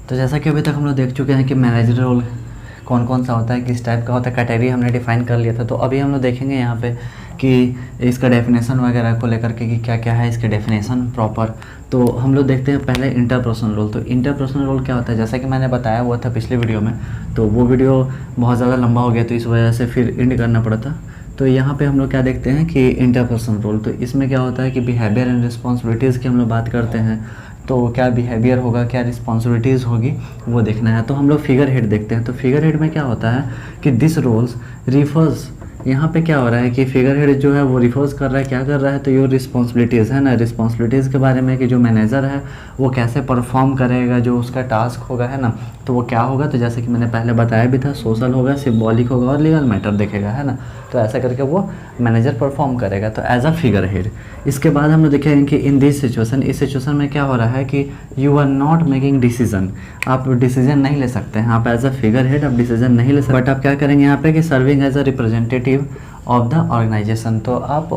तो जैसा कि अभी तक हम लोग देख चुके हैं कि मैनेजर रोल कौन कौन सा होता है, किस टाइप का होता है, कैटेगरी हमने डिफाइन कर लिया था। तो अभी हम लोग देखेंगे यहाँ पे कि इसका डेफिनेशन वगैरह को लेकर के कि क्या क्या है इसके डेफिनेशन प्रॉपर। तो हम लोग देखते हैं पहले इंटरपर्सनल रोल। तो इंटरपर्सनल रोल क्या होता है, जैसा कि मैंने बताया हुआ था पिछले वीडियो में, तो वो वीडियो बहुत ज़्यादा लंबा हो गया तो इस वजह से फिर एंड करना पड़ा था। तो यहाँ पे हम लोग क्या देखते हैं कि इंटरपर्सनल रोल, तो इसमें क्या होता है कि बिहेवियर एंड रिस्पॉन्सिबिलिटीज़ की हम लोग बात करते हैं। तो क्या बिहेवियर होगा, क्या रिस्पॉन्सिबिलिटीज़ होगी, वो देखना है। तो हम लोग फिगर हेड देखते हैं। तो फिगर हेड में क्या होता है कि दिस रोल्स रिफर्स, यहाँ पे क्या हो रहा है कि फिगर हेड जो है वो रिफर्स कर रहा है, क्या कर रहा है, तो योर रिस्पॉन्सिबिलिटीज़ है ना, रिस्पॉन्सिबिलिटीज़ के बारे में कि जो मैनेजर है वो कैसे परफॉर्म करेगा, जो उसका टास्क होगा है ना, तो वो क्या होगा। तो जैसे कि मैंने पहले बताया भी था, सोशल होगा, सिम्बॉलिक होगा और लीगल मैटर देखेगा, है ना। तो ऐसा करके वो मैनेजर परफॉर्म करेगा, तो एज अ फिगर हेड। इसके बाद हम लोग देखेंगे कि इन दिस सिचुएशन, इस सिचुएशन में क्या हो रहा है कि you are not making decision, आप डिसीजन नहीं ले सकते हैं, आप एज अ फिगर हेड आप डिसीजन नहीं ले सकते, बट आप क्या करेंगे यहाँ पे कि serving as a representative of the organisation. तो आप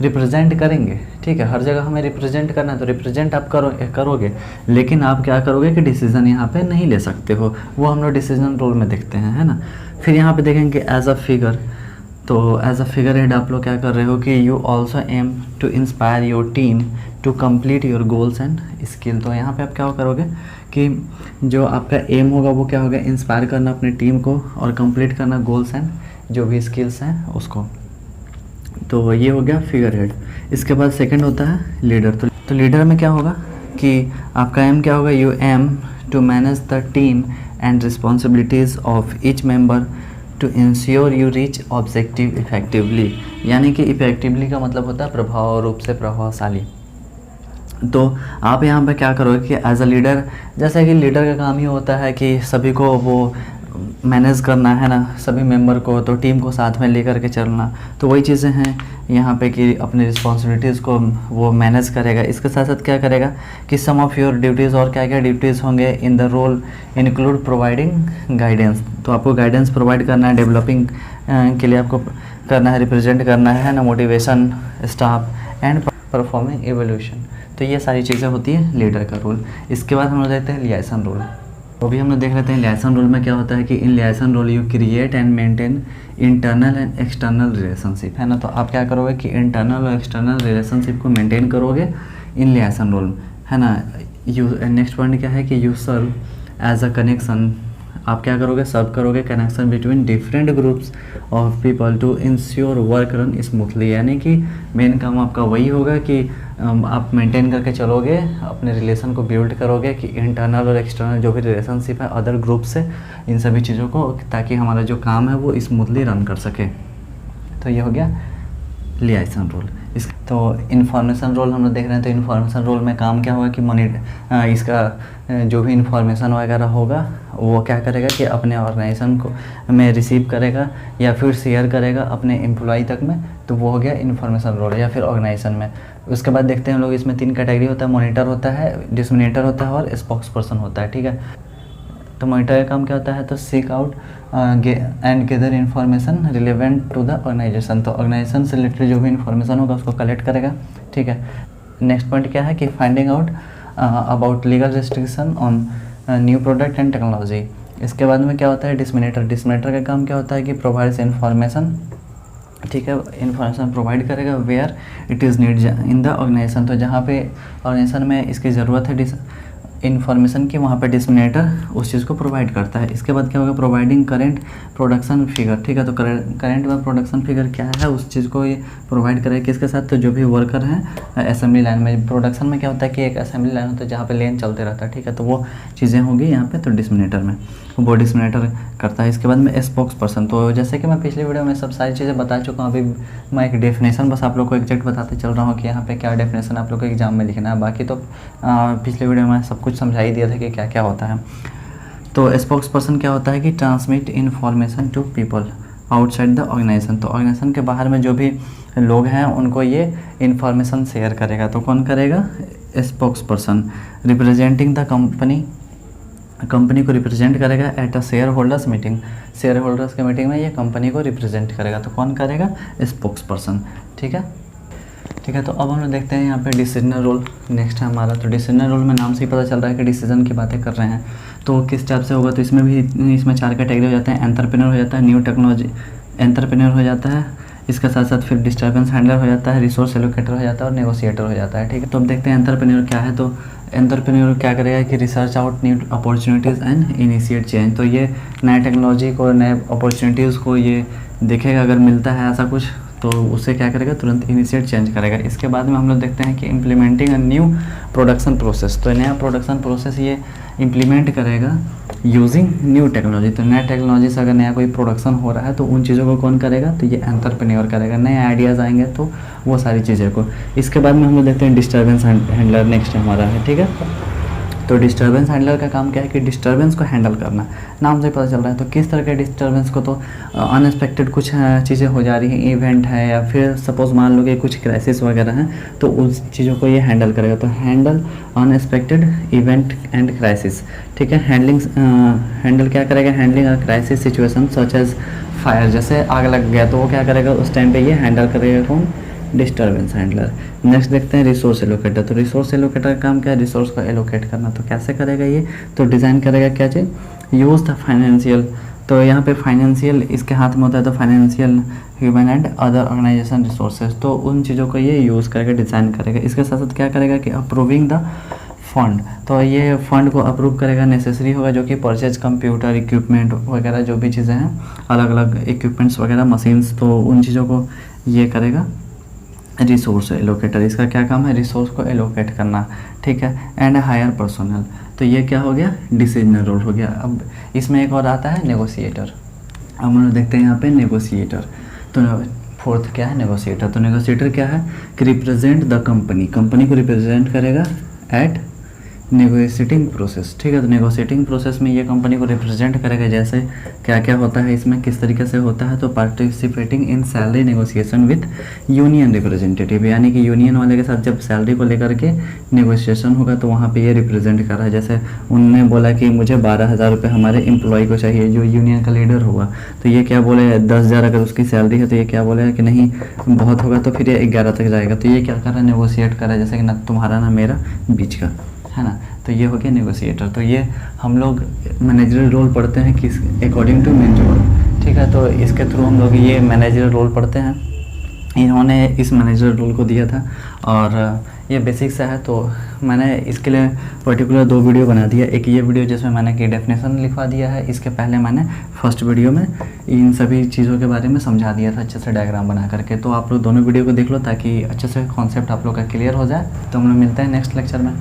रिप्रेजेंट करेंगे, ठीक है, हर जगह हमें रिप्रेजेंट करना है, तो रिप्रेजेंट आप करोगे, लेकिन आप क्या करोगे कि डिसीजन यहाँ पे नहीं ले सकते हो, वो हम लोग डिसीजन रोल में देखते हैं, है ना। फिर यहाँ पे देखेंगे एज अ फिगर, तो एज अ फिगर हेड आप लोग क्या कर रहे हो कि you also aim to inspire your team to complete your goals and skill. तो यहाँ पे आप क्या करोगे कि जो आपका एम होगा वो क्या होगा, इंस्पायर करना अपनी टीम को और कंप्लीट करना गोल्स एंड जो भी स्किल्स हैं उसको। तो ये हो गया फिगर हेड। इसके बाद सेकंड होता है लीडर। तो लीडर में क्या होगा कि आपका एम क्या होगा, you aim to manage the team and responsibilities of each member to ensure you reach objective effectively. यानी कि इफेक्टिवली का मतलब होता है प्रभाव रूप से प्रभावशाली। तो आप यहाँ पे क्या करोगे कि एज अ लीडर, जैसे कि लीडर का काम ही होता है कि सभी को वो मैनेज करना है ना, सभी मेंबर को, तो टीम को साथ में लेकर के चलना। तो वही चीज़ें हैं यहाँ पे कि अपनी रिस्पॉन्सिबिलिटीज़ को वो मैनेज करेगा। इसके साथ साथ क्या करेगा कि सम ऑफ योर ड्यूटीज़, और क्या क्या ड्यूटीज़ होंगे in the role include providing guidance. तो आपको गाइडेंस प्रोवाइड करना है, डेवलपिंग के लिए आपको करना है, रिप्रेजेंट करना है ना, motivation staff and performing evolution. तो ये सारी चीज़ें होती है लीडर का रोल। इसके बाद हम लोग देखते हैं लियासन रोल। तो अभी हम लोग देख लेते हैं लियासन रोल में क्या होता है कि in liaison role you create and maintain internal and external relationship, है ना। तो आप क्या करोगे कि इंटरनल और एक्सटर्नल रिलेशनशिप को मेंटेन करोगे इन लियासन रोल, है ना। यू नेक्स्ट पॉइंट क्या है कि you serve as a connection, आप क्या करोगे, सर्व करोगे connection between different groups of people to ensure work run smoothly. यानी कि मेन काम आपका वही होगा कि आप मेंटेन करके चलोगे, अपने रिलेशन को बिल्ड करोगे कि इंटरनल और एक्सटर्नल जो भी रिलेशनशिप है अदर ग्रुप से, इन सभी चीज़ों को, ताकि हमारा जो काम है वो स्मूथली रन कर सके। तो ये हो गया लियासन रोल। इस तो इन्फॉर्मेशन रोल हम लोग देख रहे हैं। तो इन्फॉर्मेशन रोल में काम क्या होगा कि इसका जो भी इन्फॉर्मेशन वगैरह होगा वो क्या करेगा कि अपने ऑर्गेनाइजेशन को में रिसीव करेगा या फिर शेयर करेगा अपने एम्प्लॉय तक में। तो वो हो गया इन्फॉर्मेशन रोल या फिर ऑर्गेनाइजेशन में। उसके बाद देखते हैं हम लोग, इसमें 3 कैटेगरी होता है, मॉनिटर होता है, डिसमिनेटर होता है और स्पोक्स पर्सन होता है, ठीक है। तो मॉनिटर का काम क्या होता है, तो seek out and gather information relevant to the organisation. तो ऑर्गेनाइजेशन से रिलेटेड जो भी इन्फॉर्मेशन होगा उसको कलेक्ट करेगा, ठीक है। नेक्स्ट पॉइंट क्या है कि finding out about legal restriction on new product and technology. इसके बाद में क्या होता है डिसमिनेटर। डिसमिनेटर का काम क्या होता है कि प्रोवाइड्स इन्फॉर्मेशन, ठीक है, इन्फॉर्मेशन प्रोवाइड करेगा where it is need in the organisation. तो जहाँ पे ऑर्गेनाइजेशन में इसकी ज़रूरत है इन्फॉर्मेशन की, वहाँ पे डिसमिनेटर उस चीज़ को प्रोवाइड करता है। इसके बाद क्या होगा, प्रोवाइडिंग करेंट प्रोडक्शन फिगर, ठीक है। तो करेंट व प्रोडक्शन फिगर क्या है, उस चीज़ को ये प्रोवाइड करेगा किसके साथ, तो जो भी वर्कर हैं असेंबली लाइन में। प्रोडक्शन में क्या होता है कि एक असेंबली लाइन होता है जहाँ पे लेन चलते रहता है, ठीक है। तो वो चीज़ें होंगी यहाँ पे, तो डिसमिनेटर में वो डिसमिनेटर करता है। इसके बाद में स्पोक्स पर्सन। तो जैसे कि मैं पिछले वीडियो में सब सारी चीज़ें बता चुका हूँ, अभी मैं एक डेफिनेशन बस आप लोग को एग्जैक्ट बताते चल रहा हूँ कि यहाँ पे क्या डेफिनेशन आप लोग को एग्जाम में लिखना है। बाकी तो पिछले वीडियो में सब कुछ समझा ही दिया था कि क्या क्या होता है। तो स्पोक्स पर्सन क्या होता है कि transmit information to people outside the organisation. तो ऑर्गेनाइजेशन के बाहर में जो भी लोग हैं उनको ये इन्फॉर्मेशन शेयर करेगा। तो कौन करेगा, spokes person. Representing the company को रिप्रेजेंट करेगा at a share holders meeting. Share holders के मीटिंग में ये कंपनी को रिप्रेजेंट करेगा। तो कौन करेगा, स्पोक्स पर्सन, ठीक है। ठीक है। तो अब हम लोग देखते हैं यहाँ पे डिसीजनल रोल नेक्स्ट है हमारा। तो डिसीजनल रोल में नाम से ही पता चल रहा है कि डिसीजन की बातें कर रहे हैं, तो किस टाइप से होगा। तो इसमें भी इसमें 4 कैटेगरी हो जाते हैं। एंटरप्रेन्योर हो जाता है, न्यू टेक्नोलॉजी एंटरप्रेन्योर हो जाता है, इसके साथ साथ फिर डिस्टर्बेंस हैंडलर हो जाता है, रिसोर्स एलोकेटर हो जाता है और नेगोशिएटर हो जाता है। ठीक है। तो अब देखते हैं एंटरप्रेन्योर क्या है। तो एंटरप्रेन्योर क्या करेगा कि research out new opportunities and initiate change. तो ये नए टेक्नोलॉजी को, नए अपॉर्चुनिटीज़ को ये देखेगा, अगर मिलता है ऐसा कुछ तो उससे क्या करेगा, तुरंत इनिशिएट चेंज करेगा। इसके बाद में हम लोग देखते हैं कि implementing a new production process. तो नया प्रोडक्शन प्रोसेस ये इम्प्लीमेंट करेगा यूजिंग न्यू टेक्नोलॉजी। तो नया टेक्नोलॉजी से अगर नया कोई प्रोडक्शन हो रहा है तो उन चीज़ों को कौन करेगा, तो ये एंटरप्रेन्योर करेगा। नए आइडियाज़ आएंगे तो वो सारी चीज़ें को। इसके बाद में हम लोग देखते हैं डिस्टर्बेंस हैंडलर नेक्स्ट हमारा है। ठीक है। तो डिस्टर्बेंस हैंडलर का काम क्या है कि डिस्टर्बेंस को हैंडल करना, नाम से पता चल रहा है। तो किस तरह के डिस्टर्बेंस को, तो अनएक्सपेक्टेड कुछ चीज़ें हो जा रही हैं, इवेंट है या फिर सपोज मान लो कि कुछ क्राइसिस वगैरह हैं, तो उस चीज़ों को ये हैंडल करेगा। तो handle unexpected event and crisis. ठीक है। हैंडल क्या करेगा, handling a crisis situation such as fire. जैसे आग लग गया तो वो क्या करेगा, उस टाइम पे ये हैंडल करेगा कौन, डिस्टर्बेंस हैंडलर। नेक्स्ट देखते हैं रिसोर्स एलोकेटर। तो रिसोर्स एलोकेटर का काम क्या है, रिसोर्स को एलोकेट करना। तो कैसे करेगा ये, तो डिज़ाइन करेगा क्या चीज़, यूज़ द फाइनेंशियल। तो यहाँ पे फाइनेंशियल इसके हाथ में होता है, तो financial, human and other organisation resources. तो उन चीज़ों को ये यूज़ करके डिज़ाइन करेगा। इसके साथ साथ क्या करेगा कि अप्रूविंग द फंड। तो ये फंड को अप्रूव करेगा, नेसेसरी होगा, जो कि परचेज कंप्यूटर इक्विपमेंट वगैरह जो भी चीज़ें हैं, अलग अलग इक्विपमेंट्स वगैरह मशीन्स, तो उन चीज़ों को ये करेगा रिसोर्स एलोकेटर। इसका क्या काम है, रिसोर्स को एलोकेट करना। ठीक है। And hire personnel. तो ये क्या हो गया, डिसीजनल रोल हो गया। अब इसमें एक और आता है नेगोशिएटर। अब हम लोग देखते हैं यहाँ पे नेगोशिएटर। तो फोर्थ क्या है, नेगोशिएटर। तो नेगोशिएटर क्या है कि रिप्रेजेंट द कंपनी, कंपनी को रिप्रेजेंट करेगा एट नेगोशिएटिंग प्रोसेस। ठीक है। तो नेगोशिएटिंग प्रोसेस में ये कंपनी को रिप्रेजेंट करेगा। जैसे क्या क्या होता है इसमें, किस तरीके से होता है, तो participating in salary negotiation with union representative, यानी कि यूनियन वाले के साथ जब सैलरी को लेकर के नेगोशिएशन होगा तो वहाँ पे ये रिप्रेजेंट कर रहा है। जैसे उन्होंने बोला कि मुझे 12,000 रुपये हमारे एम्प्लॉय को चाहिए, जो यूनियन का लीडर होगा, तो ये क्या बोले 10,000 अगर उसकी सैलरी है तो ये क्या बोलेगा कि नहीं बहुत होगा, तो फिर ये 11 तक जाएगा। तो ये क्या कर रहा है, नेगोशिएट कर रहा है, जैसे कि ना तुम्हारा ना मेरा बीच का, है ना। तो ये हो गया नेगोशिएटर। तो ये हम लोग मैनेजरल रोल पढ़ते हैं किस अकॉर्डिंग टू मेंटोर। ठीक है। तो इसके थ्रू हम लोग ये मैनेजरल रोल पढ़ते हैं। इन्होंने इस मैनेजरल रोल को दिया था और ये बेसिक सा है। तो मैंने इसके लिए पर्टिकुलर 2 वीडियो बना दिया। एक ये वीडियो जिसमें मैंने की डेफिनेशन लिखवा दिया है, इसके पहले मैंने फर्स्ट वीडियो में इन सभी चीज़ों के बारे में समझा दिया था अच्छे से डायग्राम बना करके। तो आप लोग दोनों वीडियो को देख लो ताकि अच्छे से कॉन्सेप्ट आप लोग का क्लियर हो जाए। तो हम लोग मिलते हैं नेक्स्ट लेक्चर में।